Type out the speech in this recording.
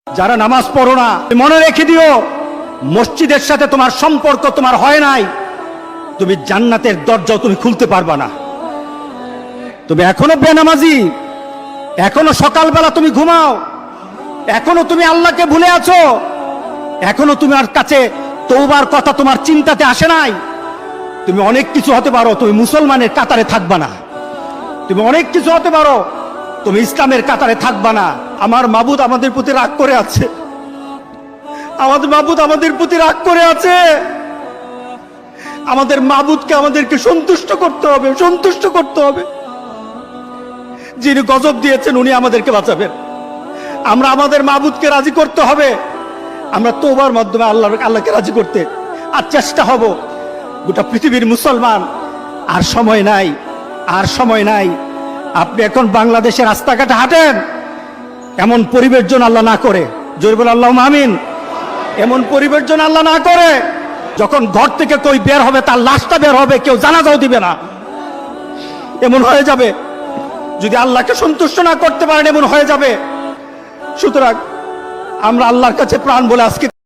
যারা নামাজ পড়ো না, মনে রেখে দিও, মসজিদের সাথে তোমার সম্পর্ক তোমার হয় নাই, তুমি জান্নাতের দরজাও তুমি খুলতে পারবা না। তুমি এখনো বেনামাজি, এখনো সকালবেলা তুমি ঘুমাও, এখনো তুমি আল্লাহকে ভুলে আছো, এখনো তোমার কাছে তওবার কথা তোমার চিন্তাতে আসে নাই। তুমি অনেক কিছু হতে পারো, তুমি মুসলমানের কাতারে থাকবা না। তুমি অনেক কিছু হতে পারো, তুমি ইসলামের কাতারে থাকবা না। আমার মাবুদ আমাদের প্রতি রাগ করে আছে, আমাদের মাবুদ আমাদের প্রতি রাগ করে আছে। আমাদের মাবুদকে আমাদেরকে সন্তুষ্ট করতে হবে, সন্তুষ্ট করতে হবে। যিনি গজব দিয়েছেন উনি আমাদেরকে বাঁচাবেন। আমরা আমাদের মাবুদকে রাজি করতে হবে। আমরা তওবার মাধ্যমে আল্লাহকে রাজি করতে আর চেষ্টা হব। গোটা পৃথিবীর মুসলমান, আর সময় নাই, আর সময় নাই। আপনি এখন বাংলাদেশের রাস্তাঘাটে হাঁটেন, এমন পরিবেশ যেন আল্লাহ না করে, জোরে বলে আল্লাহুম্মা আমিন। এমন পরিবেশ যেন আল্লাহ না করে, যখন ঘর থেকে কই বের হবে তার লাশটা বের হবে, কেউ জানাজাও দিবে না। এমন হয়ে যাবে যদি আল্লাহকে সন্তুষ্ট না করতে পারেন, এমন হয়ে যাবে। সুতরাং আমরা আল্লাহর কাছে প্রাণ বলে আজকে